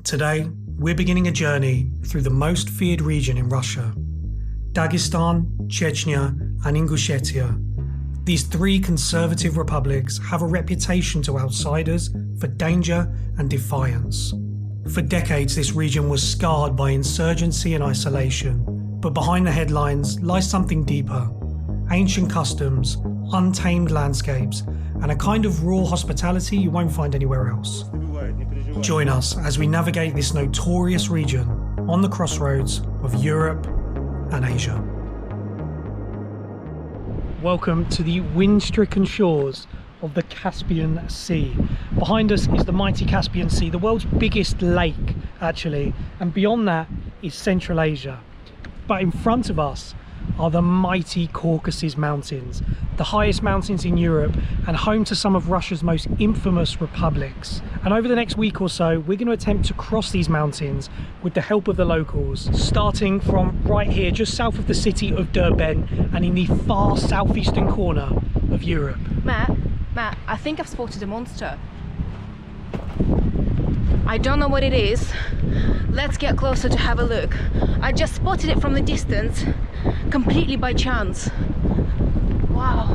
Today, we're beginning a journey through the most feared region in Russia. Dagestan, Chechnya, and Ingushetia. These three conservative republics have a reputation to outsiders for danger and defiance. For decades, this region was scarred by insurgency and isolation, but behind the headlines lies something deeper. Ancient customs, untamed landscapes, and a kind of raw hospitality you won't find anywhere else. Join us as we navigate this notorious region on the crossroads of Europe and Asia. Welcome to the wind-stricken shores of the Caspian Sea. Behind us is the mighty Caspian Sea, the world's biggest lake actually, and beyond that is Central Asia. But in front of us are the mighty Caucasus Mountains, the highest mountains in Europe and home to some of Russia's most infamous republics. And over the next week or so, we're going to attempt to cross these mountains with the help of the locals, starting from right here, just south of the city of Derbent and in the far southeastern corner of Europe. Matt, I think I've spotted a monster. I don't know what it is. Let's get closer to have a look. I just spotted it from the distance, completely by chance. Wow.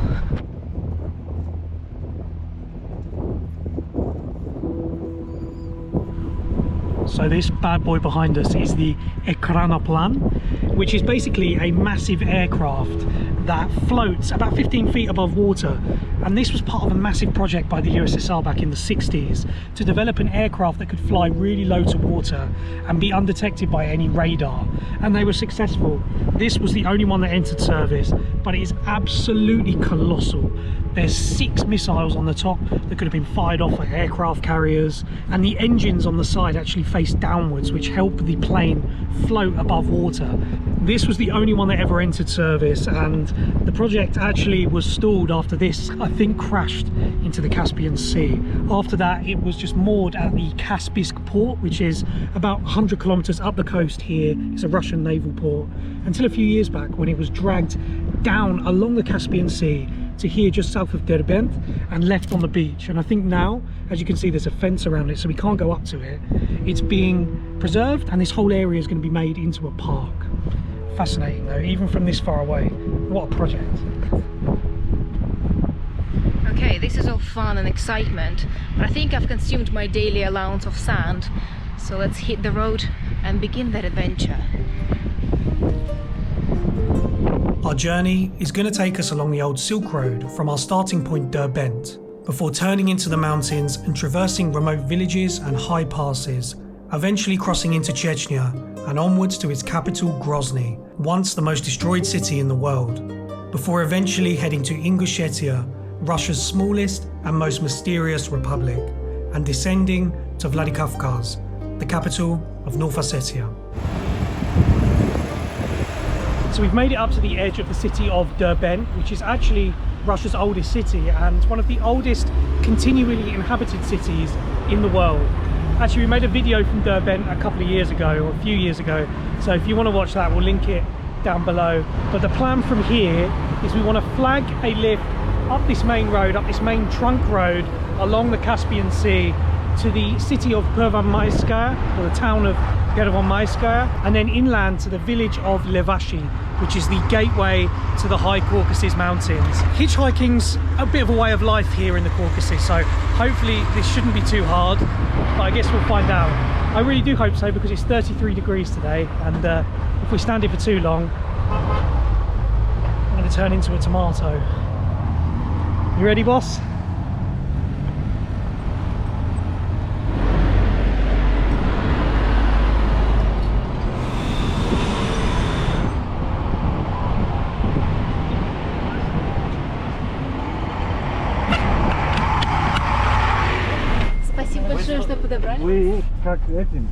So this bad boy behind us is the Ekranoplan, which is basically a massive aircraft that floats about 15 feet above water. And this was part of a massive project by the USSR back in the 60s to develop an aircraft that could fly really low to water and be undetected by any radar. And they were successful. This was the only one that entered service, but it is absolutely colossal. There's 6 missiles on the top that could have been fired off at aircraft carriers, and the engines on the side actually face downwards, which help the plane float above water. This was the only one that ever entered service, and the project actually was stalled after this, I think, crashed into the Caspian Sea. After that, it was just moored at the Kaspiysk port, which is about 100 kilometers up the coast here. It's a Russian naval port, until a few years back when it was dragged down along the Caspian Sea to here just south of Derbent and left on the beach. And I think now, as you can see, there's a fence around it, so we can't go up to it. It's being preserved, and this whole area is going to be made into a park. Fascinating though, even from this far away. What a project. Okay, this is all fun and excitement, but I think I've consumed my daily allowance of sand. So let's hit the road and begin that adventure. Our journey is going to take us along the old Silk Road from our starting point Derbent, before turning into the mountains and traversing remote villages and high passes, eventually crossing into Chechnya and onwards to its capital Grozny, once the most destroyed city in the world, before eventually heading to Ingushetia, Russia's smallest and most mysterious republic, and descending to Vladikavkaz, the capital of North Ossetia. So we've made it up to the edge of the city of Derbent, which is actually Russia's oldest city and one of the oldest continually inhabited cities in the world. Actually, we made a video from Derbent a couple of years ago, or a few years ago, so if you want to watch that, we'll link it down below. But the plan from here is we want to flag a lift up this main road, up this main trunk road along the Caspian Sea to the city of Pervomaiskaya, or the town of Pervomaiskaya, and then inland to the village of Levashi, which is the gateway to the high Caucasus Mountains. Hitchhiking's a bit of a way of life here in the Caucasus, so hopefully this shouldn't be too hard, but I guess we'll find out. I really do hope so, because it's 33 degrees today, and if we stand here for too long, I'm going to turn into a tomato. You ready, boss? Что подобрали? Вы как этим?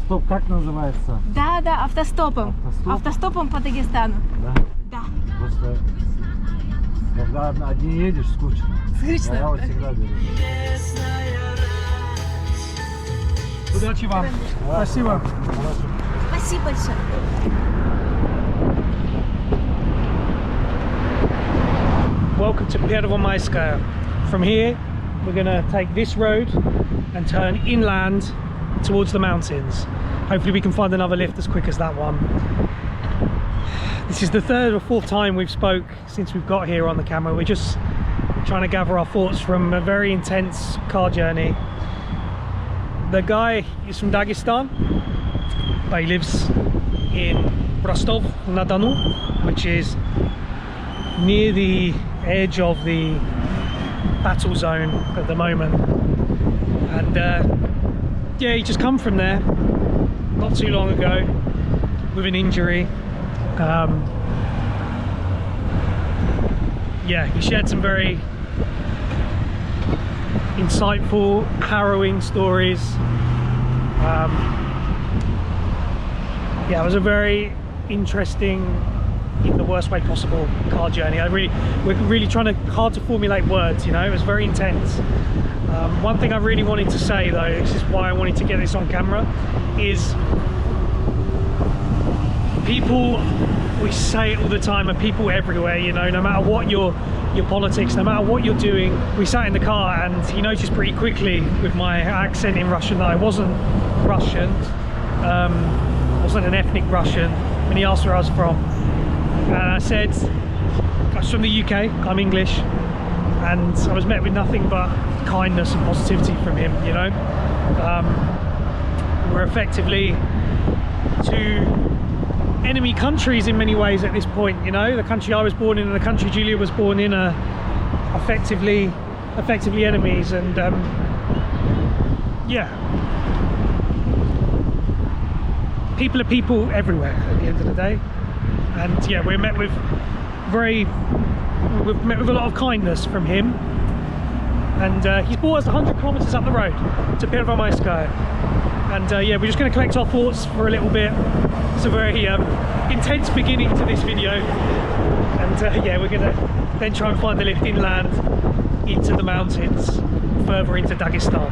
Стоп, как называется? Да, автостопом. Автостоп? Автостопом по Дагестану. Да? Да. Просто когда один едешь, скучно. Скучно? Я вот всегда беру. Удачи вам. Спасибо. Спасибо большое. Welcome to Pervomaiskaya. From here, we're going to take this road and turn inland towards the mountains. Hopefully we can find another lift as quick as that one. This is the third or fourth time we've spoke since we've got here on the camera. We're just trying to gather our thoughts from a very intense car journey. The guy is from Dagestan, but he lives in Rostov-na-Donu, which is near the edge of the battle zone at the moment. And yeah, he just come from there not too long ago with an injury. Yeah, he shared some very insightful, harrowing stories. Yeah, it was a very interesting, in the worst way possible, car journey. We're really hard to formulate words, you know. It was very intense. One thing I really wanted to say though, this is why I wanted to get this on camera, is people, we say it all the time, are people everywhere, you know, no matter what your politics, no matter what you're doing. We sat in the car and he noticed pretty quickly with my accent in Russian that I wasn't Russian, wasn't an ethnic Russian, when he asked where I was from. And I said, I was from the UK, I'm English, and I was met with nothing but kindness and positivity from him, you know. We're effectively two enemy countries in many ways at this point, you know. The country I was born in and the country Julia was born in are effectively enemies, and yeah, people are people everywhere at the end of the day. And yeah, we're met with a lot of kindness from him, and he's brought us 100 kilometers up the road to Pervomayskaya. And yeah, we're just going to collect our thoughts for a little bit. It's a very intense beginning to this video, and yeah, we're going to then try and find the lift inland into the mountains, further into Dagestan.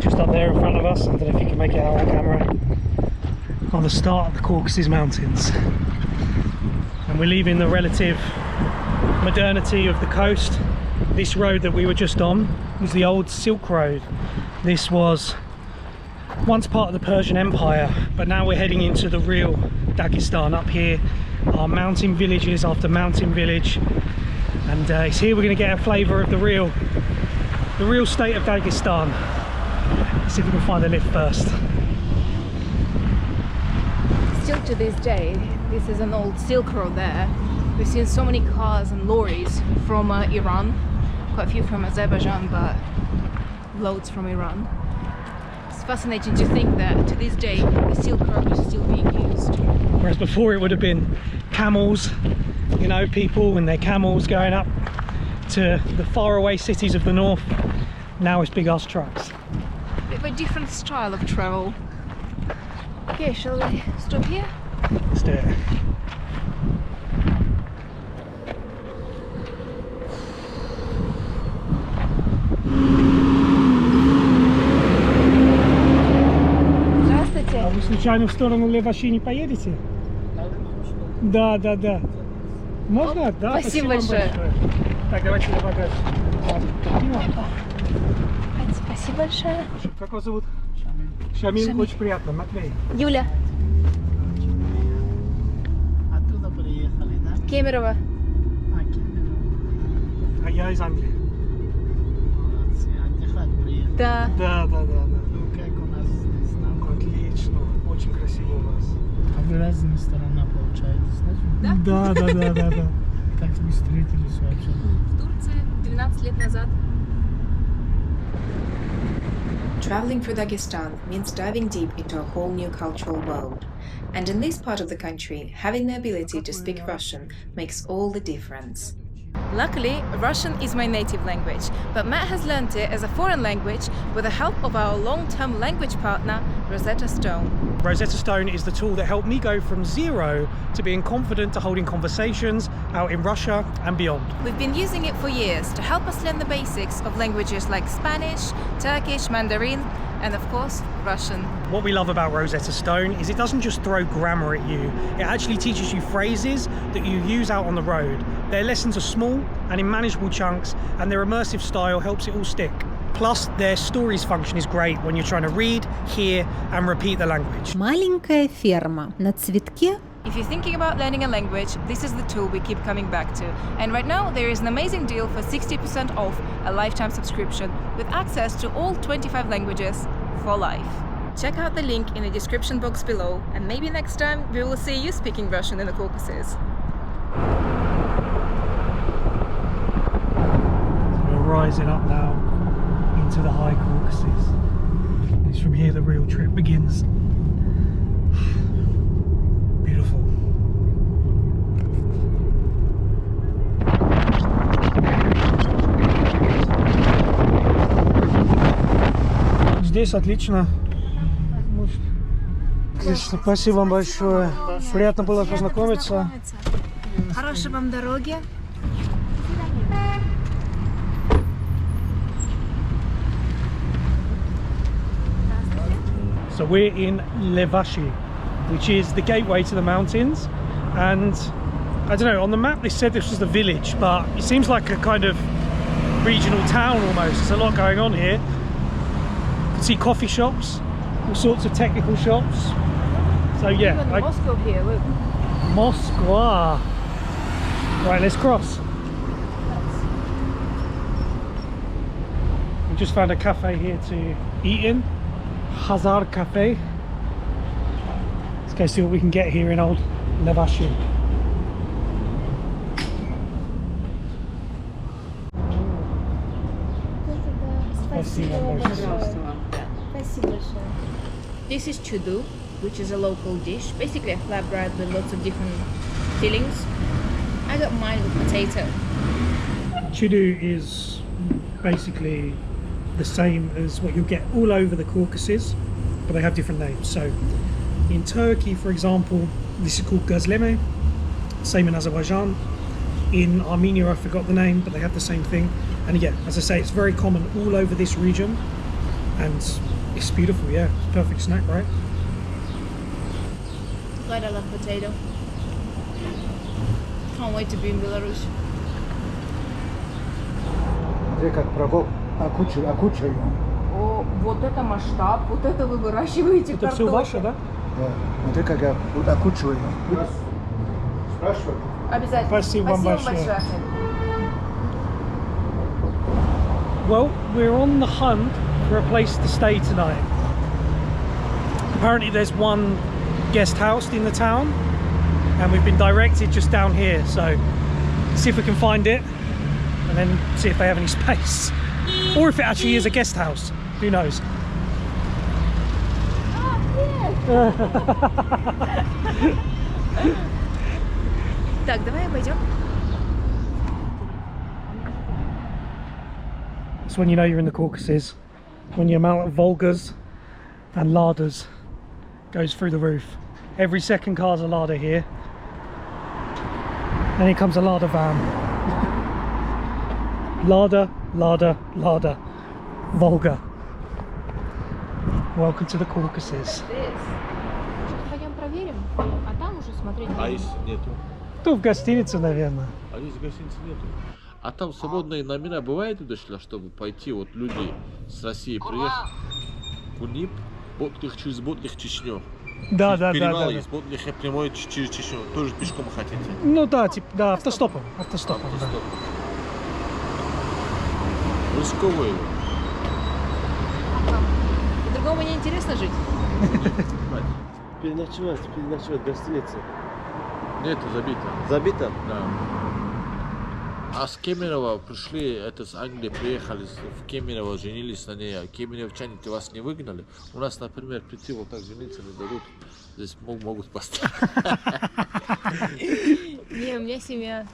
Just up there in front of us, I don't know if you can make it out on camera, on the start of the Caucasus Mountains. And we're leaving the relative modernity of the coast. This road that we were just on was the old Silk Road. This was once part of the Persian Empire, but now we're heading into the real Dagestan. Up here are mountain villages after mountain village, and it's here we're going to get a flavour of the real state of Dagestan. Let's see if we can find a lift first. Still to this day, this is an old Silk Road there. We've seen so many cars and lorries from Iran, quite a few from Azerbaijan, but loads from Iran. It's fascinating to think that to this day the Silk Road is still being used. Whereas before it would have been camels, you know, people and their camels going up to the faraway cities of the north. Now it's big ass trucks. Bit of a different style of travel. Okay, shall we stop here? Let's do it. Здравствуйте. А вы случайно в сторону Леваши не поедете? Да. Можно? Да. Спасибо большое. Так, давайте на багаж. Спасибо большое. Как вас зовут? Шамил. Очень приятно. Матвей. Юля. Оттуда приехали, да? Кемерово. А я из Англии. Молодцы, отдыхать приехали. Да. Да. Ну, как у нас здесь на Отлично. Очень красиво у вас. А вы разные сторона получаетесь, да? Да? Да. Как вы встретились вообще? В Турции 12 лет назад. Traveling through Dagestan means diving deep into a whole new cultural world. And in this part of the country, having the ability to speak Russian makes all the difference. Luckily, Russian is my native language, but Matt has learned it as a foreign language with the help of our long-term language partner, Rosetta Stone. Rosetta Stone is the tool that helped me go from zero to being confident to holding conversations out in Russia and beyond. We've been using it for years to help us learn the basics of languages like Spanish, Turkish, Mandarin, and of course, Russian. What we love about Rosetta Stone is it doesn't just throw grammar at you, it actually teaches you phrases that you use out on the road. Their lessons are small and in manageable chunks, and their immersive style helps it all stick. Plus, their stories function is great when you're trying to read, hear, and repeat the language. Маленькая ферма на цветке. If you're thinking about learning a language, this is the tool we keep coming back to. And right now, there is an amazing deal for 60% off a lifetime subscription with access to all 25 languages for life. Check out the link in the description box below, and maybe next time we will see you speaking Russian in the Caucasus. We're rising up now into the high Caucasus. It's from here the real trip begins. Beautiful. Здесь отлично. Отлично. Спасибо вам большое. Приятно было познакомиться. Хорошей вам дороги. So we're in Levashi, which is the gateway to the mountains, and I don't know, on the map they said this was the village, but it seems like a kind of regional town almost. There's a lot going on here. You can see coffee shops, all sorts of technical shops. So yeah, Even Moscow here, look. Moscow. Right, let's cross. We just found a cafe here to eat in. Hazar Cafe. Let's go see what we can get here in old Levashi. This is chudu, which is a local dish. Basically a flatbread with lots of different fillings. I got mine with potato. Chudu is basically the same as what you'll get all over the Caucasus, but they have different names. So in Turkey, for example, this is called gözleme, same in Azerbaijan. In Armenia, I forgot the name, but they have the same thing. And yeah, as I say, it's very common all over this region, and it's beautiful. Yeah, it's a perfect snack, right? Quite a lot of potato. Can't wait to be in Belarus. Смотри, как прокоп окучиваем. О, вот это масштаб, вот это вы выращиваете Это все ваше, да? Да. Смотри, как я окучиваю. Будешь спрашивать? Обязательно. Спасибо вам большое. большое. Well, we're on the hunt for a place to stay tonight. Apparently there's one guest house in the town, and we've been directed just down here, so see if we can find it and then see if they have any space, or if it actually is a guest house, who knows. Так, давай пойдем. It's when you know you're in the Caucasus, when the amount of Volgas and Ladas goes through the roof. Every second car's a Lada here. Then here comes a Lada van. Lada, Lada, Lada, Volga. Welcome to the Caucasus. Пойдем проверим, а там уже смотреть. А если нету? Тут в гостинице, наверное. А здесь гостиницы нету. А там свободные номера бывает туда, чтобы пойти, вот люди с России приехали. Gunib, Botlikh, через Botlikh Чечню. Да. Перевал есть, Botlikh прямой через Чечню. Тоже пешком хотите? Ну да, типа, да, автостопом. Автостопом, да. Рисковые. По-другому не интересно жить. Переночевать в гостинице. Нет, забито. Забито? Да. А с Кемерово пришли, это с Англии приехали в Кемерово, женились на ней. А кемеровчане-то вас не выгнали? У нас, например, прийти вот так жениться не дадут. Здесь могут поставить. Не, у меня семья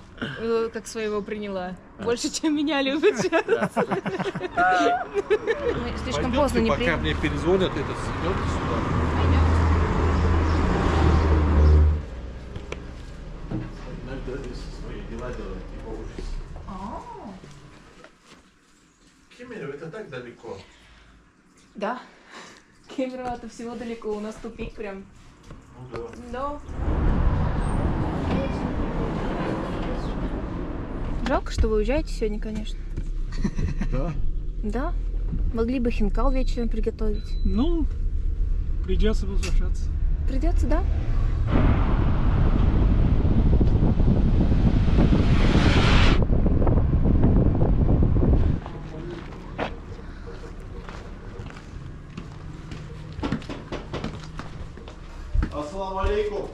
как своего приняла. Больше, чем меня любят сейчас. Слишком поздно не пока мне перезвонят, это идет сюда. Иногда здесь свои дела делают, типа ужас. Кемерово это так далеко. Да. Кемерово-то всего далеко, у нас тупик прям. Ну да. Да. Жалко, что вы уезжаете сегодня, конечно. Да? Да? Могли бы хинкал вечером приготовить. Ну, придется возвращаться. Придется, да? Ассаламу алейкум.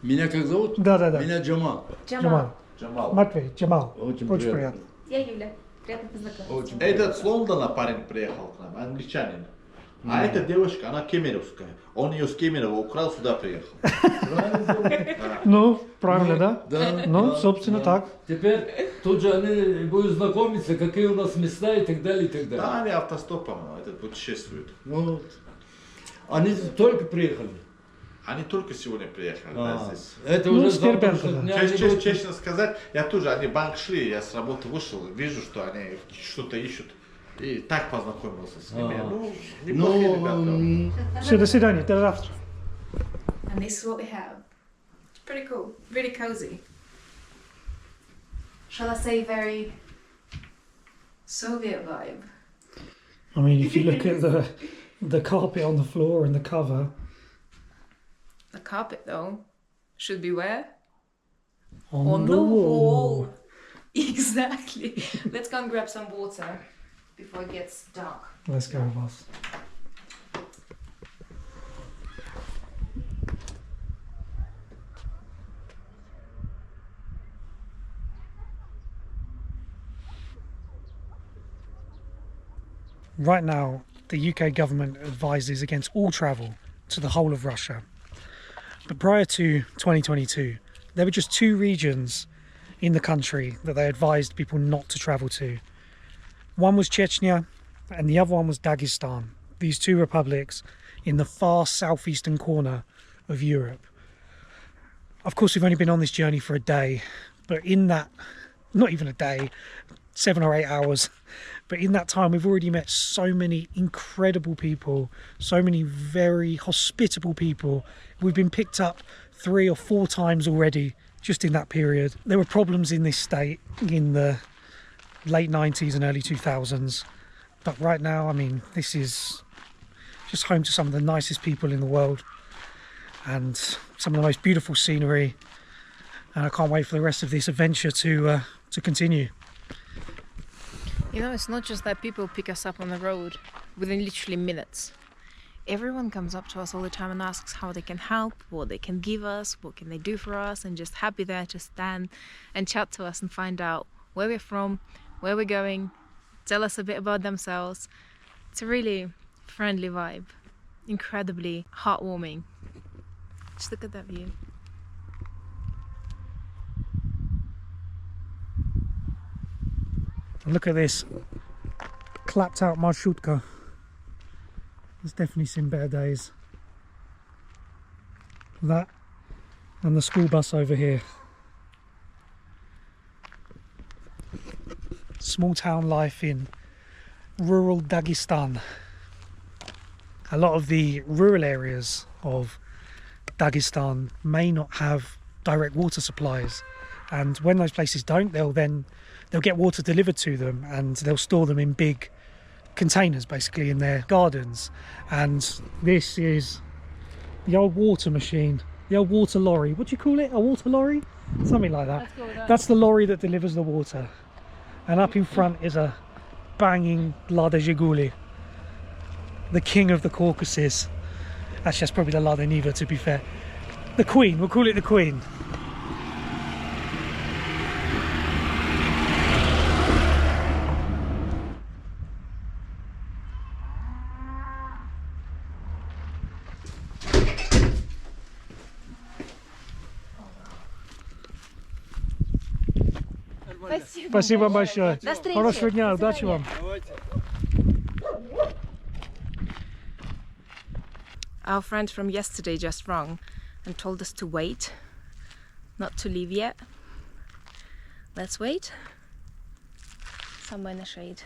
Меня как зовут? Да. Меня Джамал. Джамал. Матвей, Джамал. Очень приятно. приятно. Я Юля. Приятно познакомиться. Очень Этот с Лондона парень приехал к нам, англичанин. А эта девушка, она кемеровская. Он ее с Кемерово украл, сюда приехал. Ну, правильно, да? Да. Ну, да, собственно, да. так. Теперь тут же они будут знакомиться, какие у нас места и так далее, и так далее. Да, они автостопом путешествуют. Вот. Они только приехали. Они только сегодня приехали, да, здесь. Это Ну, уже с завтра Дербента, дня не будет. Честно сказать, я тоже, они в банк шли, я с работы вышел, вижу, что они что-то ищут. И так познакомился с ними. Ну, неплохие ребята. Все, до свидания, до завтра. And this is what we have. It's pretty cool, really cozy. Shall I say very Soviet vibe? I mean, if you look at the carpet on the floor and the cover. The carpet though should be where? On the wall. Exactly. Let's go and grab some water before it gets dark. Let's go, boss. Right now, the UK government advises against all travel to the whole of Russia. But prior to 2022, there were just 2 regions in the country that they advised people not to travel to. One was Chechnya and the other one was Dagestan. These 2 republics in the far southeastern corner of Europe. Of course, we've only been on this journey for a day, but in that, not even a day, 7 or 8 hours, but in that time we've already met so many incredible people, so many very hospitable people. We've been picked up 3 or 4 times already just in that period. There were problems in this state in the late 90s and early 2000s, but right now, I mean, this is just home to some of the nicest people in the world and some of the most beautiful scenery, and I can't wait for the rest of this adventure to continue. You know, it's not just that people pick us up on the road within literally minutes. Everyone comes up to us all the time and asks how they can help, what they can give us, what can they do for us, and just happy there to stand and chat to us and find out where we're from, where we're going, tell us a bit about themselves. It's a really friendly vibe, incredibly heartwarming. Just look at that view. And look at this clapped out marshutka. There's definitely seen better days. That and the school bus over here. Small town life in rural Dagestan. A lot of the rural areas of Dagestan may not have direct water supplies, and when those places don't, they'll get water delivered to them and they'll store them in big containers basically in their gardens. And this is the old water machine, the old water lorry. What do you call it? A water lorry? Something like that. That's the lorry that delivers the water. And up in front is a banging Lada Zhiguli, the king of the Caucasus. Actually, that's probably the Lada Niva, to be fair. The Queen, we'll call it the Queen. Спасибо большое. До встречи. Хорошего дня, удачи вам. Our friend from yesterday just rang and told us to wait, not to leave yet. Let's wait. Somewhere in the shade.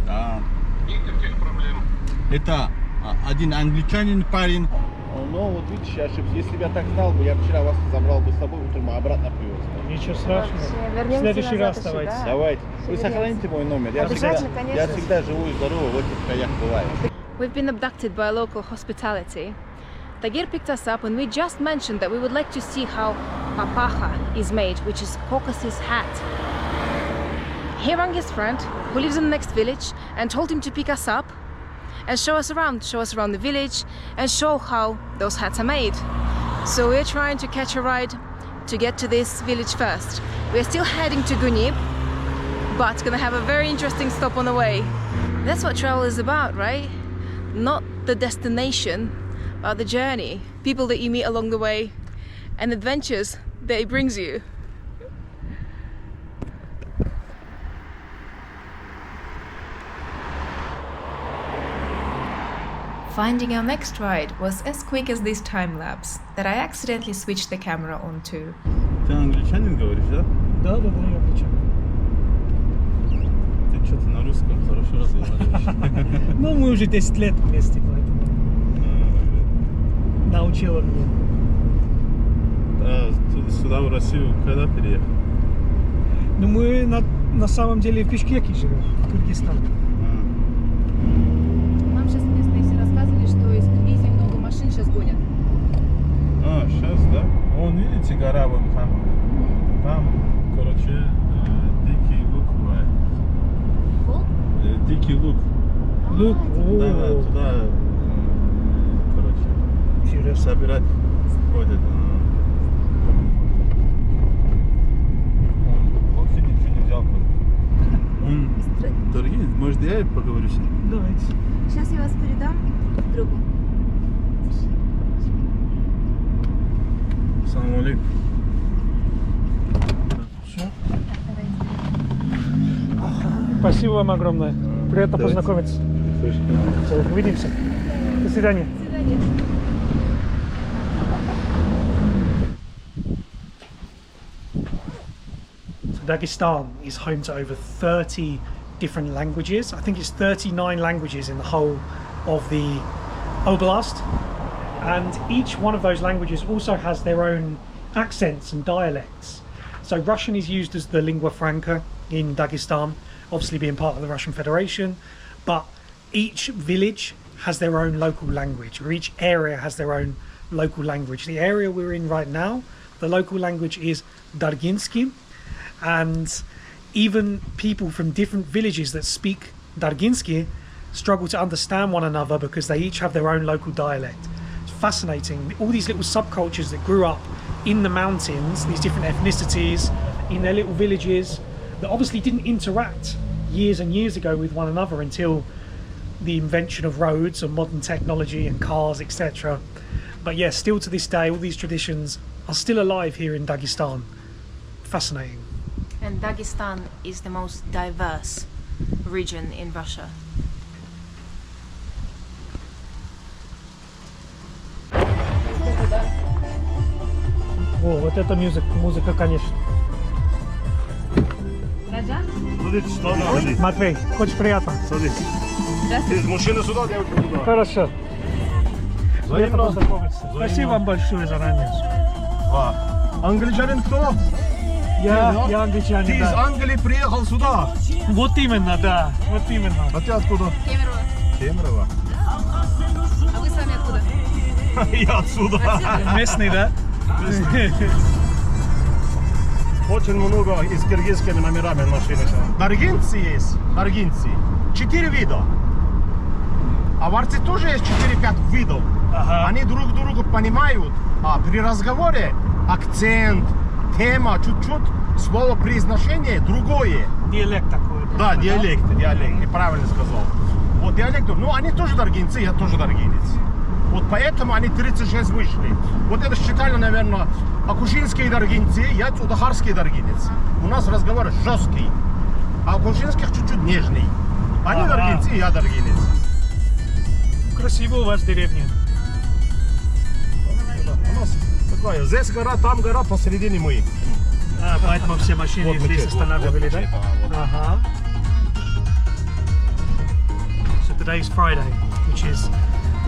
Да. Это один англичанин парень, Но вот видишь, я ошибся. Если бы я так знал бы, я вчера вас забрал бы с собой, утром обратно привез бы. Ничего страшного. Вообще, В вернемся следующий назад раз еще, давайте. да. Давайте. Вы Вернемся. сохраните мой номер. Обязательно, Я конечно. всегда живу и здоровый в этих краях бываю. We've been abducted by local hospitality. Tagir picked us up and we just mentioned that we would like to see how papaha is made, which is Caucasus hat. He rang his friend, who lives in the next village, and told him to pick us up and show us around the village and show how those hats are made. So we're trying to catch a ride to get to this village first. We're still heading to Gunib, but gonna have a very interesting stop on the way. That's what travel is about, right? Not the destination, but the journey, people that you meet along the way, and adventures that it brings you. Finding our next ride was as quick as this time lapse that I accidentally switched the camera on too. Ты англичанин говоришь, да? Да, я отвечаю. Ты что-то на русском хорошо разговариваешь. Ну, мы уже 10 лет вместе, поэтому научила меня. А сюда, в Россию, когда переехал? Ну, мы на самом деле в Бишкеке живем, в Кыргызстане. Нам сейчас местные все рассказывали, что из Киргизии много машин сейчас гонят. А, сейчас, да? Вон, видите, гора вон там. Там, короче, дикий лук бывает. Дикий лук. Лук? Да, туда, короче, собирать ходят. Он вообще ничего не взял. Он дорогие, может, я поговорю с ним? Давайте. Сейчас я вас передам другу. Салам алейкум. Спасибо вам огромное. Приятно Давайте. познакомиться. Все, увидимся. До свидания. До свидания. Dagestan is home to over 30 different languages. I think it's 39 languages in the whole of the oblast. And each one of those languages also has their own accents and dialects. So Russian is used as the lingua franca in Dagestan, obviously being part of the Russian Federation, but each village has their own local language, or each area has their own local language. The area we're in right now, the local language is Darginsky, and even people from different villages that speak Darginsky struggle to understand one another because they each have their own local dialect. It's fascinating. All these little subcultures that grew up in the mountains, these different ethnicities in their little villages that obviously didn't interact years and years ago with one another until the invention of roads and modern technology and cars, etc. But yes, still to this day, all these traditions are still alive here in Dagestan. Fascinating. And Dagestan is the most diverse region in Russia. О, вот это музыка, конечно. Раджа? Смотрите, что надо. Матвей, очень приятно. Смотрите. Здравствуйте. Мужчина сюда, девушка туда. Хорошо. Приятно познакомиться. Спасибо вам большое заранее. Англичанин кто? Я англичанин, Ты из да. Англии приехал сюда. Вот именно, да. Вот именно. А ты откуда? Кемерово. Кемерово. А вы сами откуда? Я отсюда. Местный, да? Очень много из киргизскими номерами машины. Даргинцы есть. Даргинцы. 4 вида. А в Арте тоже есть 4-5 видов. Ага. Они друг друга понимают. А при разговоре акцент, тема, чуть-чуть, слово произношение другое. Диалект такой. Да, диалект, правильно сказал. Вот диалект, ну они тоже даргинцы, я тоже даргинец. Вот поэтому они 36 вышли. Вот это считали, наверное, акушинские даргинцы, я удахарский даргинец. У нас разговор жесткий, а акушинских чуть-чуть нежный. Они даргинцы, я даргинец. Красиво у вас деревня. У нас такая, здесь гора, там гора, посередине мы. А, поэтому все машины Вот здесь мечеть, останавливали, вот да? мечеть, вот. Ага. So today's Friday, which is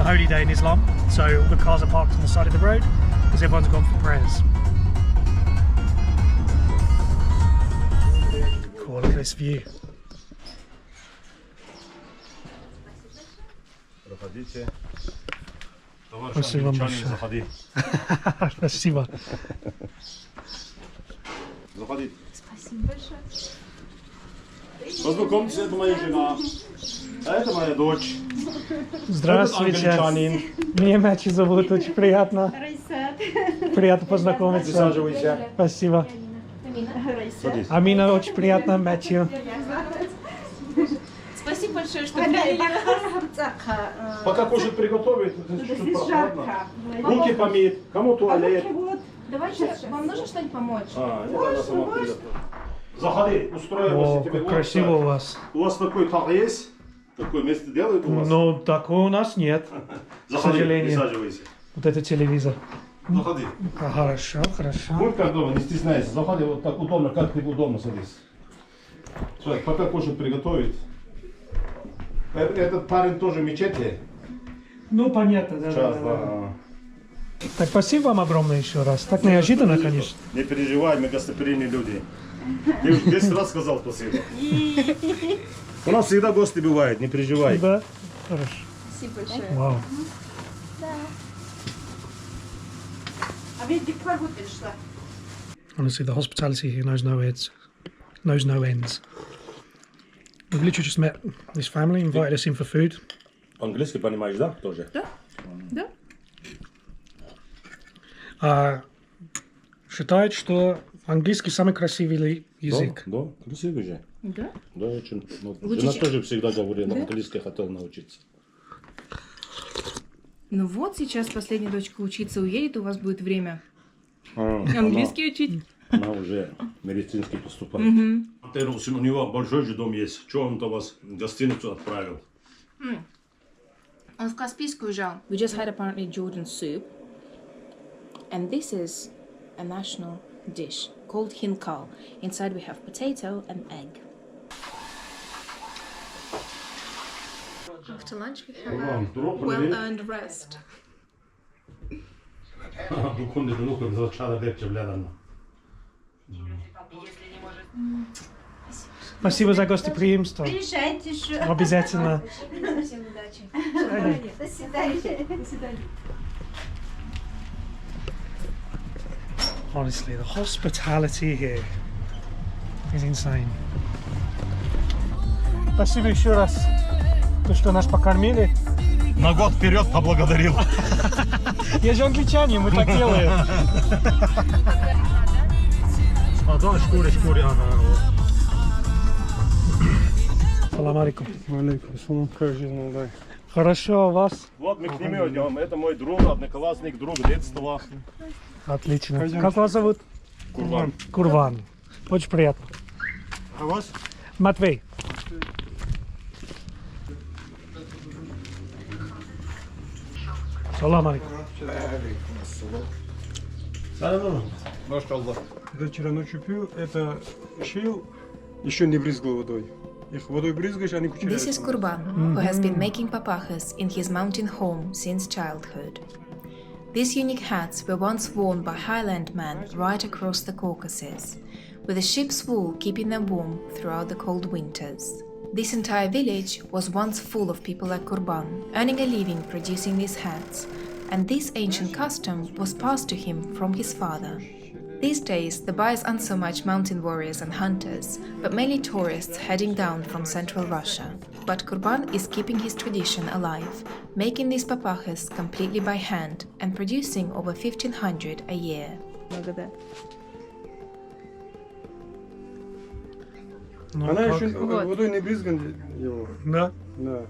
the holy day in Islam, so all the cars are parked on the side of the road because everyone's gone for prayers. Cool, look at this view. Проходите. Товарищ Спасибо англичанин, большое. заходи. Спасибо. Заходи. Спасибо большое. Познакомьтесь, это моя жена. А это моя дочь. Здравствуйте. Этот англичанин. Меня Мячи зовут, очень приятно. Приятно познакомиться. Присаживайся. Спасибо. Садись. Амина, очень приятно, Мячи. Спасибо большое, что привели. Пока кушать приготовит, чуть прохладно. Руки помыть, кому туалет. Давайте, вам нужно что-нибудь помочь? Не надо сама приготовить. Заходи, устроим О, тебе. как красиво у вас. У вас такой таг есть? Такое место делают у вас? Ну, такого у нас нет, к Заходи, сожалению. присаживайся. Вот это телевизор. Заходи. Хорошо, хорошо. Будь как дома, не стесняйся. Заходи, вот так удобно, как ты удобно садись. Смотри, пока кушать приготовит. Этот парень тоже в мечети. Ну, понятно, да. Сейчас, да. да. Так, спасибо вам огромное еще раз. Так неожиданно, конечно. Не переживай, мы гостеприимные люди. Ты уже 10 раз сказал спасибо. У нас всегда гости бывают, не переживай. Да? Хорошо. Спасибо большое. Вау. Honestly, the hospitality here knows no ends. Knows no ends. We've literally just met this family, invited us in for food. Английский понимаешь, да, тоже? Да. Считают, что английский самый красивый язык. Да, красивый же. Да? Да, очень. Лучше, Жена чем- тоже всегда говорила, Да? английский хотел научиться. Ну вот, сейчас последняя дочка учиться уедет, у вас будет время Английский? английский учить. Она уже медицинский поступает. У него большой же дом есть. Что он-то вас в гостиницу отправил? Он в Каспийск уезжал. We just had apparently Jordan soup. And this is a national dish called hinkal. Inside we have potato and egg. After lunch we have a well-earned rest. Буквально друг за чада легче влядано. Спасибо за гостеприимство. Приезжайте еще. Обязательно. Всем удачи. До свидания. До свидания. Honestly, the hospitality here is insane. Спасибо еще раз, то, что нас покормили. На год вперед поблагодарил. Я же англичанин, мы так делаем. А да, шкуре, Салам алейкум. Алейкум салам, как жизнь, дай. Хорошо, у вас? Вот мы к нему идем. Это мой друг, одноклассник, друг детства. Отлично. Пойдем. Как вас зовут? Курбан. Курбан. Очень приятно. А вас? Матвей. Салам алейкум. Когда вчера ночью пил, это щел, еще не брызгал водой. Их водой брызгаешь, они кучеряются. This is Kurban, who has been making papachas in his mountain home since childhood. These unique hats were once worn by highland men right across the Caucasus, with the sheep's wool keeping them warm throughout the cold winters. This entire village was once full of people like Kurban, earning a living producing these hats, and this ancient custom was passed to him from his father. These days, the buyers aren't so much mountain warriors and hunters, but mainly tourists heading down from central Russia. But Kurban is keeping his tradition alive, making these papachas completely by hand and producing over 1,500 a year. Она еще водой не брызган его. Да? Да.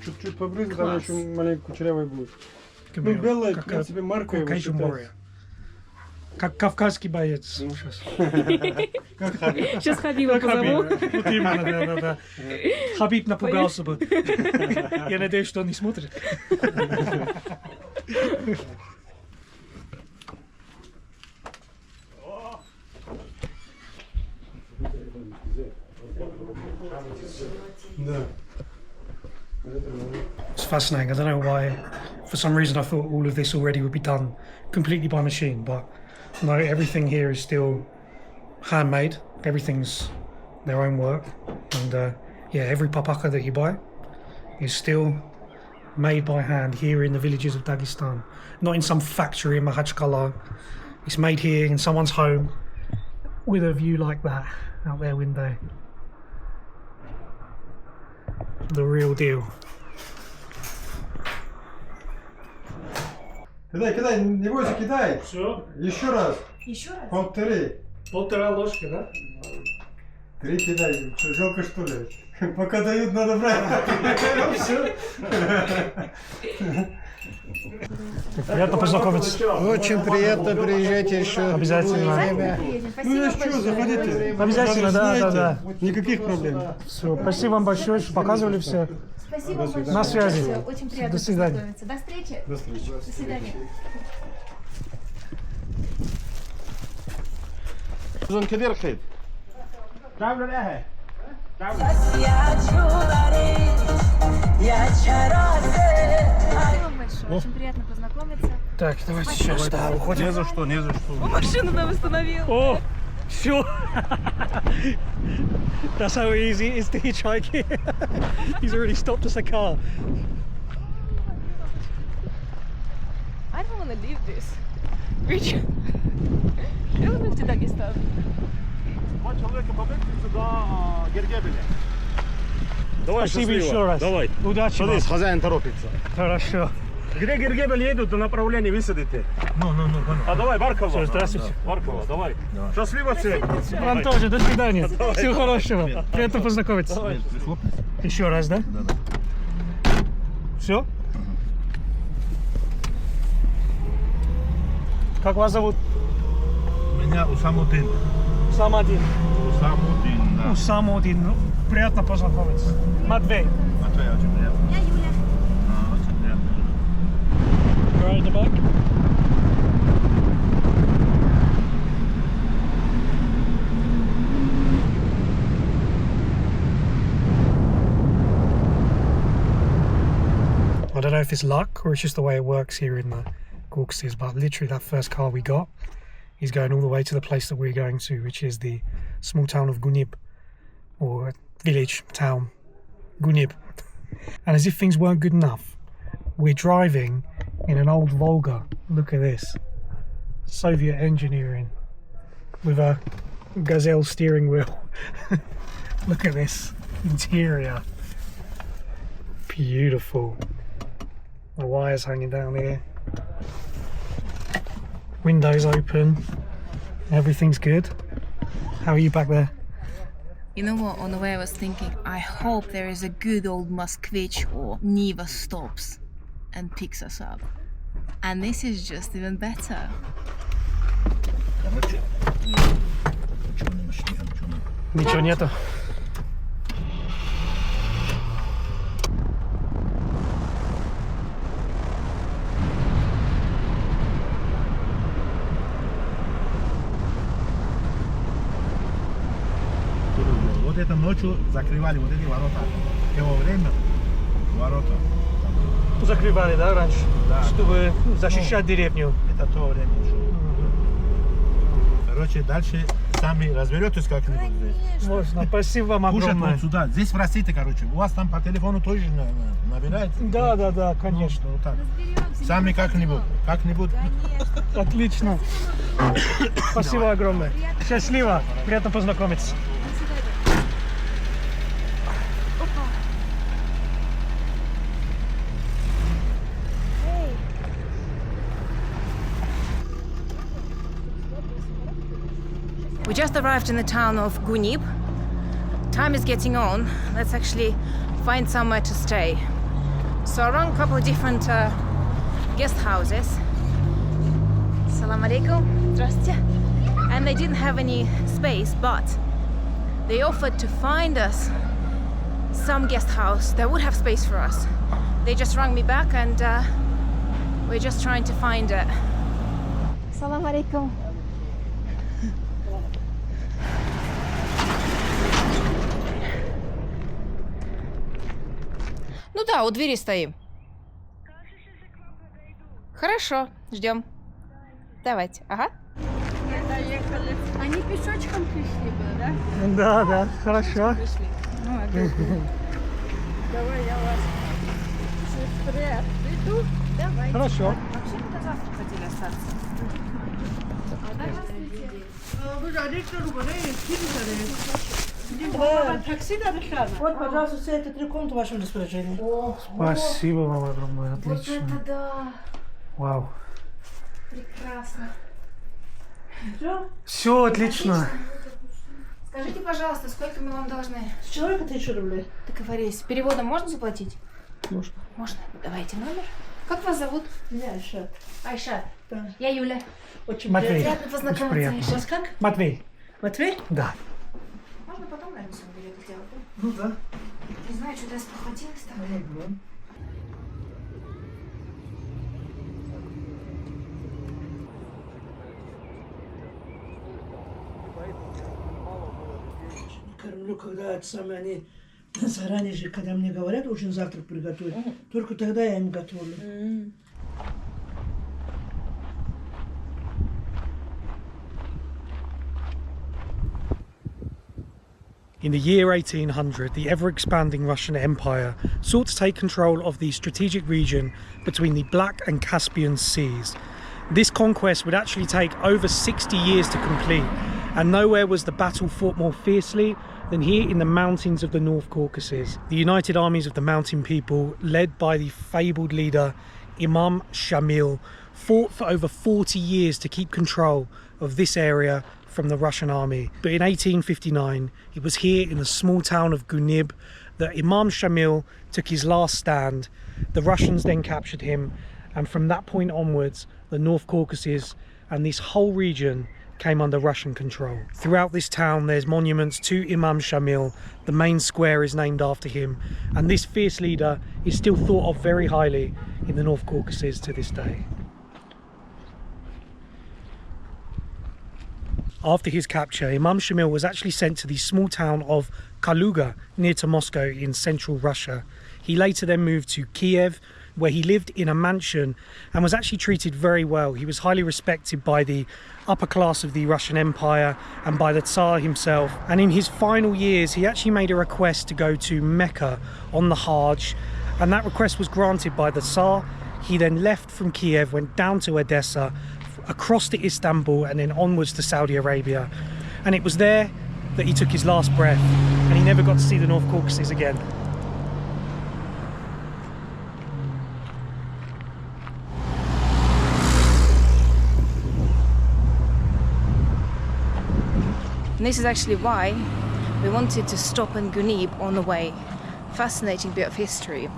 Чуть-чуть побрызгает, она еще маленько кучерявая будет. Ну, белая, в принципе, марка его Caucasian warrior. считается. Как кавказский боец. Сейчас. Как Хабиб. Сейчас Хабиба Как Хабиб. позову. Вот именно, да. Хабиб напугался бы. Я надеюсь, что он не смотрит. Да. It's fascinating. I don't know why For some reason I thought all of this already would be done completely by machine, but no, everything here is still handmade. Everything's their own work, and yeah, every papakha that you buy is still made by hand here in the villages of Dagestan, not in some factory in Makhachkala. It's made here in someone's home with a view like that out their window. The real deal. Кидай, не бойся, кидай. Все. Еще раз. Еще раз? Повтори. 1,5 ложки, да? 3 кидай. Что, жалко что ли? Пока дают, надо брать. Все. Приятно познакомиться. Очень приятно, приезжайте еще. Обязательно. Ну и что, заходите. Обязательно, да. Никаких проблем. Все, спасибо вам большое, что показывали все. Спасибо большое. На связи. Всё, очень приятно До свидания. познакомиться. До встречи. До встречи. До свидания. Uzun كدير خيط. تعملوا ايه؟ Спасибо вам большое. Очень приятно познакомиться. Так, давайте сейчас, да, уходим. Не за что, не за что. Машину нам остановил. Oh, sure. That's how easy it is to hitchhike here. He's already stopped us a car. I don't want to leave this region. I will move to Dagestan. Вот человека побегли сюда, Гергебеля. Давай, Спасибо счастливо. еще раз. Давай. Удачи вам. Смотри, хозяин торопится. Хорошо. Где Гергебель едут, до направления высадите. Ну. А давай, Баркова. Все, здравствуйте. Баркова, давай. Счастливо всем. Вам тоже, до свидания. Всего хорошего. Приятно познакомиться. Еще раз, да? Да. Все? Как вас зовут? Меня Усамудин. Самадин. Усамудин, да. Самадин. Ну, приятно познакомиться. Матвей. Матвей, очень приятно. Я Юля. Очень приятно. Right in the back. I don't know if it's luck or it's just the way it works here in the Caucasus, but literally that first car we got is going all the way to the place that we're going to, which is the small town of Gunib, or village, town, Gunib. And as if things weren't good enough, we're driving in an old Volga. Look at this. Soviet engineering with a Gazelle steering wheel. Look at this interior. Beautiful. The wires hanging down here. Windows open. Everything's good. How are you back there? You know what, on the way I was thinking, I hope there is a good old Moskvich or Niva stops and picks us up. And this is just even better. Ничего нету. Вот это ночью закрывали вот эти ворота. В его время ворота. Закрывали, да, раньше? Да. Чтобы защищать деревню. Это то время еще. Короче, дальше сами разберетесь как-нибудь здесь. Можно. Спасибо вам Кушать огромное. вот сюда. Здесь спросите, короче. У вас там по телефону тоже набираете? Да, конечно. Ну, вот так. Сами как-нибудь. Отлично. Спасибо огромное. Счастливо. Приятно познакомиться. We just arrived in the town of Gunib. Time is getting on. Let's actually find somewhere to stay. So I rang a couple of different guest houses. Salam alaikum. Здравствуйте. And they didn't have any space, but they offered to find us some guest house that would have space for us. They just rang me back and we're just trying to find it. Salam alaikum. Ну да, у двери стоим. Хорошо, ждем. Давайте, ага. Доехали. Они пешочком пришли бы, да? Да, да, хорошо. Пришли. Ну, давай я вас сестре отведу. Давай. Хорошо. Вообще, мы завтра хотели остаться. Вот, пожалуйста, все это 3 комнаты в вашем распоряжении. Спасибо вам огромное, отлично. Вот это да. Вау. Прекрасно. Все? Все отлично. Скажите, пожалуйста, сколько мы вам должны? С человека 1000 рублей. Договорились. Переводом можно заплатить? Можно. Можно. Давайте номер. Как вас зовут? Меня Айшат. Айшат. Да. Я Юля. Очень Матвей. Приятно познакомиться, Очень приятно. Айшат. Вас как? Матвей. Матвей? Да. Можно потом, наверное, свой билет сделать? Ну да. Не знаю, что-то я спохватилась так. Кормлю, когда это самое, они заранее же, когда мне говорят, очень завтрак приготовить, только тогда я им готовлю. In the year 1800, the ever-expanding Russian Empire sought to take control of the strategic region between the Black and Caspian Seas. This conquest would actually take over 60 years to complete, and nowhere was the battle fought more fiercely than here in the mountains of the North Caucasus. The united armies of the mountain people, led by the fabled leader Imam Shamil, fought for over 40 years to keep control of this area from the Russian army. But in 1859, it was here in the small town of Gunib that Imam Shamil took his last stand. The Russians then captured him, and from that point onwards, the North Caucasus and this whole region came under Russian control. Throughout this town there's monuments to Imam Shamil. The main square is named after him, and this fierce leader is still thought of very highly in the North Caucasus to this day. After his capture, Imam Shamil was actually sent to the small town of Kaluga, near to Moscow in central Russia. He later then moved to Kiev, where he lived in a mansion and was actually treated very well. He was highly respected by the upper class of the Russian Empire and by the Tsar himself. And in his final years, he actually made a request to go to Mecca on the Hajj, and that request was granted by the Tsar. He then left from Kiev, went down to Odessa, across to Istanbul, and then onwards to Saudi Arabia. And it was there that he took his last breath, and he never got to see the North Caucasus again. And this is actually why we wanted to stop in Gunib on the way. Fascinating bit of history.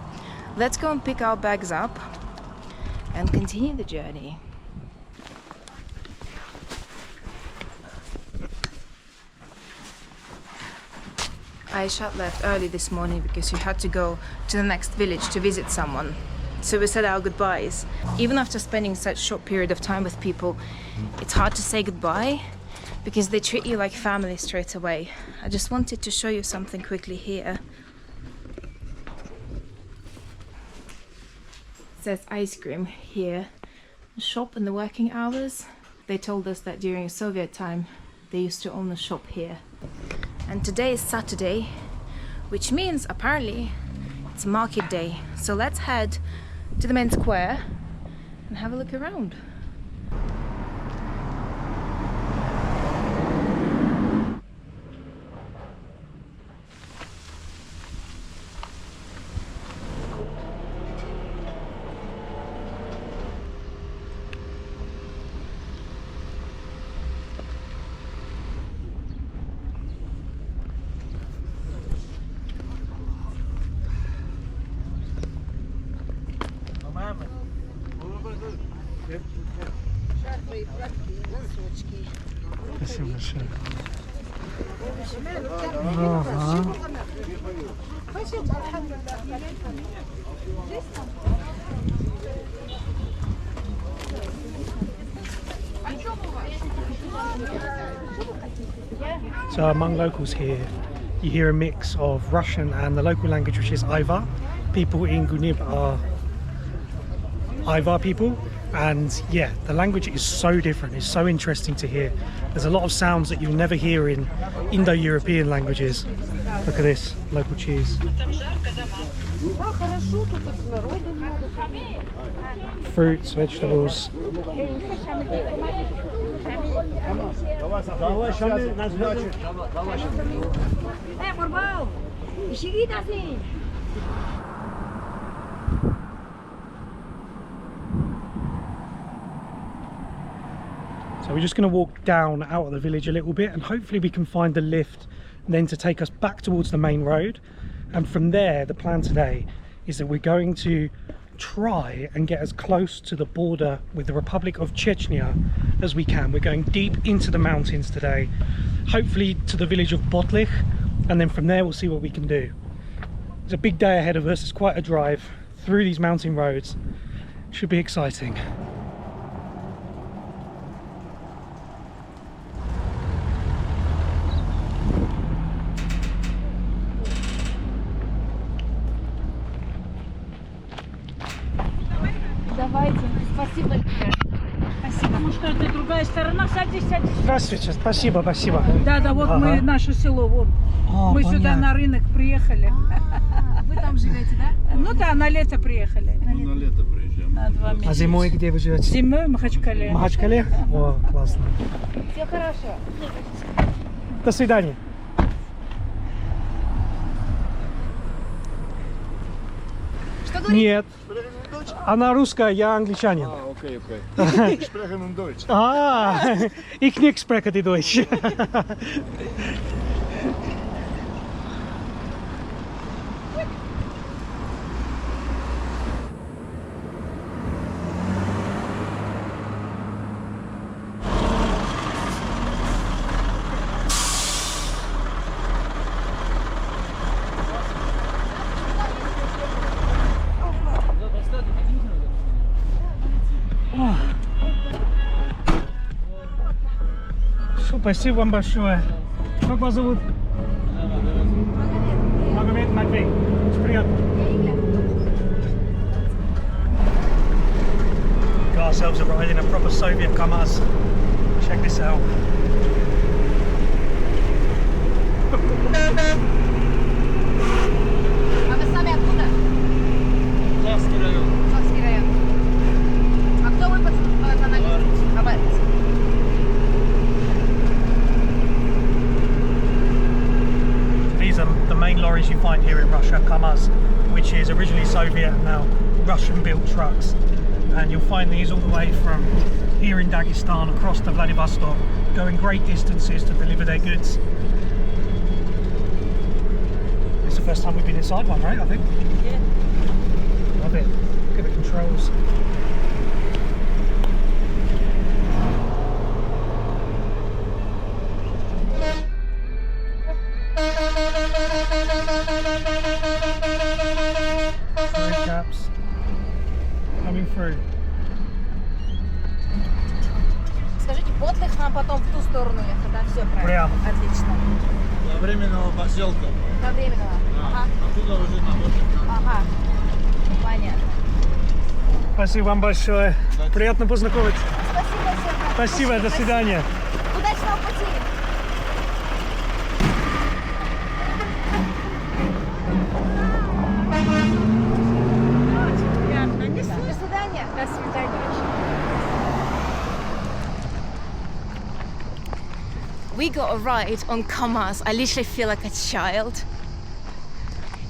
Let's go and pick our bags up and continue the journey. Aisha left early this morning because she had to go to the next village to visit someone. So we said our goodbyes. Even after spending such a short period of time with people, it's hard to say goodbye because they treat you like family straight away. I just wanted to show you something quickly here. It says ice cream here. The shop in the working hours. They told us that during Soviet time they used to own a shop here. And today is Saturday, which means apparently it's market day. So let's head to the main square and have a look around. Спасибо большое. Ага. So among locals here, you hear a mix of Russian and the local language, which is Ivar. People in Gunib are Ivar people, And yeah, the language is so different. It's so interesting to hear. There's a lot of sounds that you'll never hear in Indo-European languages. Look at this, local cheese. Fruits, vegetables. So we're just going to walk down out of the village a little bit, and hopefully we can find a lift then to take us back towards the main road. And from there, the plan today is that we're going to try and get as close to the border with the Republic of Chechnya as we can. We're going deep into the mountains today, hopefully to the village of Botlikh, and then from there we'll see what we can do. It's a big day ahead of us. It's quite a drive through these mountain roads. Should be exciting. Спасибо. Потому что это другая сторона. Садись, садись. Здравствуйте, спасибо, спасибо. Да, да, вот мы, наше село, вот. Мы сюда на рынок приехали. Вы там живете, да? Ну да, на лето приехали. На лето приезжаем. На 2 месяца. А зимой где вы живете? Зимой в Махачкале. В Махачкале? О, классно. Все хорошо. До свидания. Что говорите? Нет. Она русская, я англичанин. Okay, okay. Ich spreche nun Deutsch. Ich nicht spreche die Deutsch. Спасибо вам большое. Как вас зовут? Магомед Матвей. Очень приятно. Got ourselves a ride in a proper Soviet Kamaz. Check this out. А вы сами откуда? Царский район. Царский район. А кто вы по национальности? Хабаровец. These are the main lorries you find here in Russia, Kamaz, which is originally Soviet and now Russian-built trucks. And you'll find these all the way from here in Dagestan across to Vladivostok, going great distances to deliver their goods. It's the first time we've been inside one, right? I think. Yeah. Love it. Look at the controls. Caps coming through. Скажите, Ботлих нам потом в ту сторону ехать, да? Все правильно. Прямо. Отлично. До временного поселка. До временного. Ага. Оттуда уже на Бotlikh. Ага. Понятно. Спасибо вам большое. Приятно познакомиться. Спасибо всем. Спасибо, до свидания. Удачного пути. До свидания. До свидания. We got a ride on Kamaz. I literally feel like a child.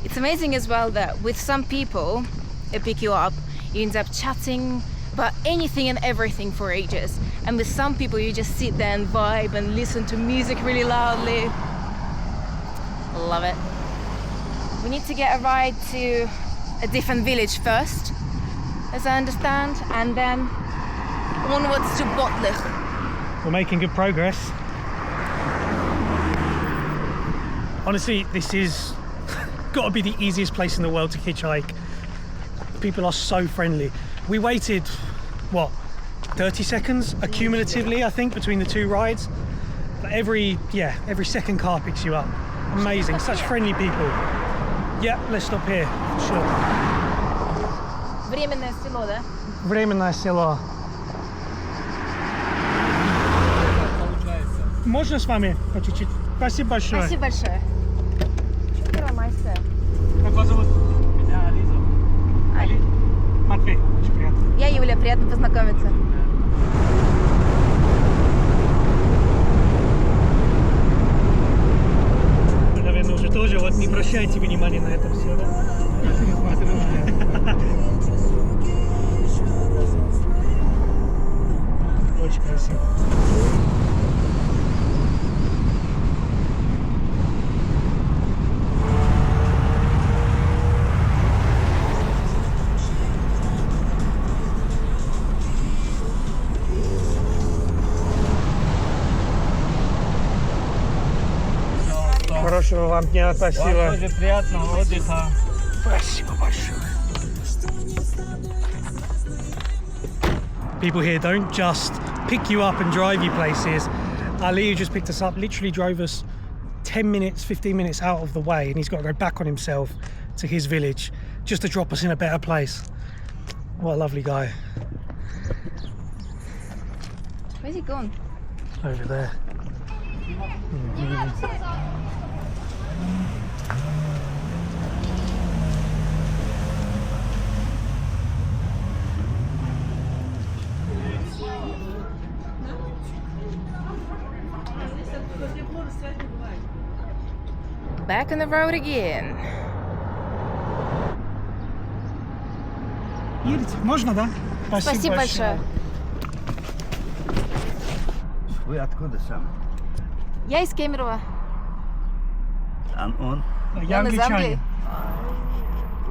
It's amazing as well that with some people, they pick you up, you end up chatting about anything and everything for ages. And with some people, you just sit there and vibe and listen to music really loudly. Love it. We need to get a ride to a different village first, as I understand, and then onwards to Botlikh. We're making good progress. Honestly, this is got to be the easiest place in the world to hitchhike. People are so friendly. We waited, what, 30 seconds accumulatively, I think, between the two rides. But every second car picks you up. Amazing, such friendly people. Yeah, let's stop here, for sure. Временное село, да? Временное село. Можно с вами по чуть-чуть? Спасибо большое. Спасибо большое. Здорово, мастер. Как вас зовут? Меня Али зовут. Али. Матвей, очень приятно. Я Юля, приятно познакомиться. Вы, наверное, уже тоже вот не обращайте внимания на это все, да? Очень красиво. Хорошего вам дня, спасибо. Вам тоже приятного отдыха. Спасибо большое. People here don't just pick you up and drive you places. Ali, who just picked us up, literally drove us 10 minutes, 15 minutes out of the way, and he's got to go back on himself to his village just to drop us in a better place. What a lovely guy. Where's he gone? Over there. Back on the road again. Едете? Можно, да? Спасибо большое. Вы откуда сам? Я из Кемерово. А он? Я Он из Англии.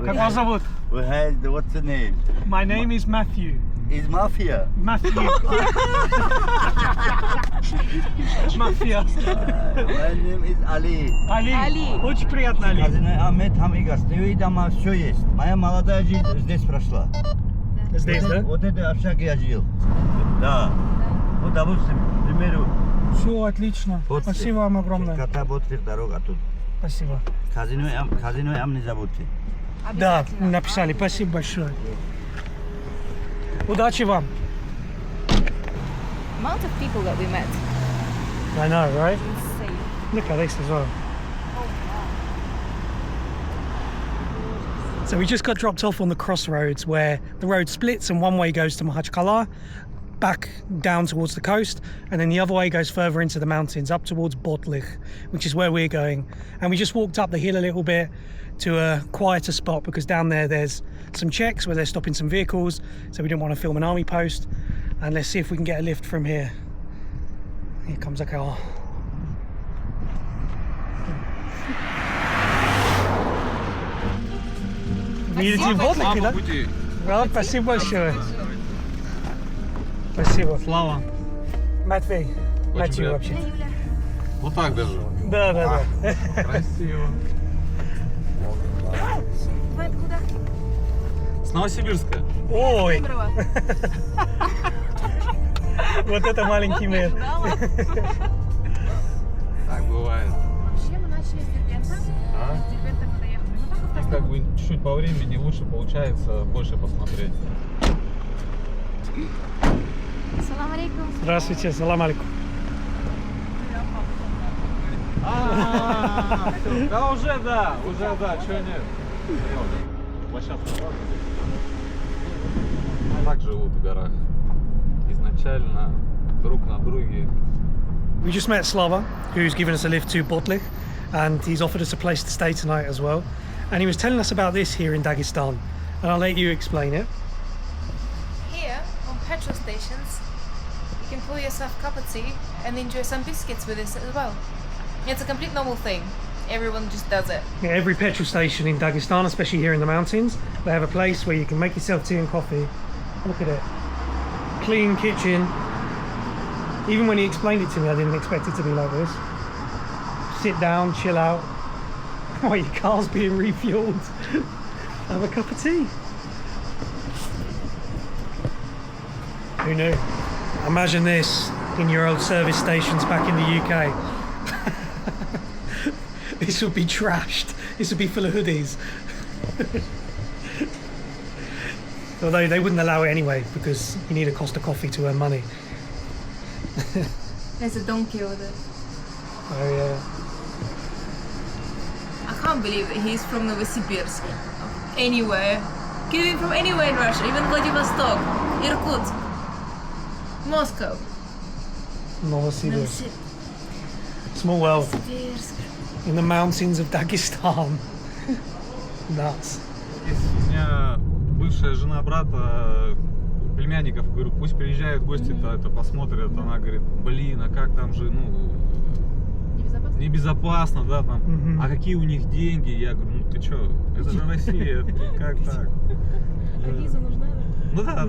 Как вас зовут? What's the name? My name is Matthew. Is Mafia? Matthew. Mafia. My name is Ali. Ali. Ali. Очень приятно, Ali. Мы там и гостевые дома, все есть. Моя молодая жизнь здесь прошла. Здесь, да? Вот это общаге я жил. Да. Вот, допустим, к примеру. Все отлично. Спасибо вам огромное. Кота Ботлих дорога тут. Спасибо. Казино Ам не забудьте. Да, написали. Спасибо большое. Удачи вам. Amount of people that we met. I know, right? Insane. Look at this as well. So we just got dropped off on the crossroads where the road splits and one way goes to Makhachkala, back down towards the coast, and then the other way goes further into the mountains up towards Botlikh, which is where we're going. And we just walked up the hill a little bit to a quieter spot because down there's some checks where they're stopping some vehicles, so we didn't want to film an army post. And let's see if we can get a lift from here. Here comes a car. Видите, в Ботлихе, да? Да, спасибо большое. Спасибо. Слава. Матвей. Матвей вообще. Вот так даже. Да, да, да. Красиво. Вы откуда? С Новосибирска. Ой. Кемерово. Вот это маленький мэр. Так бывает. Вообще мы начали с Дербента. А? С Дербента мы доехали. И как бы чуть-чуть по времени лучше получается больше посмотреть. Салам алейкум. Здравствуйте, салам алейкум. Да уже да, чего нет. Площадка. Так живут в горах. Изначально друг на друге. We just met Slava, who's given us a lift to Botlikh, and he's offered us a place to stay tonight as well. And he was telling us about this here in Dagestan, and I'll let you explain it. Here, on petrol stations, you can pour yourself a cup of tea and enjoy some biscuits with this as well. It's a complete normal thing. Everyone just does it. Yeah, every petrol station in Dagestan, especially here in the mountains, they have a place where you can make yourself tea and coffee. Look at it. Clean kitchen. Even when he explained it to me, I didn't expect it to be like this. Sit down, chill out. While your car's being refueled. Have a cup of tea. Who knew? Imagine this in your old service stations back in the UK. This would be trashed. This would be full of hoodies. Although they wouldn't allow it anyway because you need a Costa coffee to earn money. There's a donkey over there. Oh yeah. I can't believe it. He's from Novosibirsk. Anywhere. Could have been from anywhere in Russia, even Vladivostok, Irkutsk, Moscow. Novosibirsk. Small world. In the mountains of Dagestan. Nuts. У меня бывшая жена брата, племянников, говорю, пусть приезжают гости-то это посмотрят. Она говорит, блин, а как там же, ну, небезопасно, да, там, а какие у них деньги? Я говорю, ну ты чё, это же Россия, как так? А виза нужна? Ну да.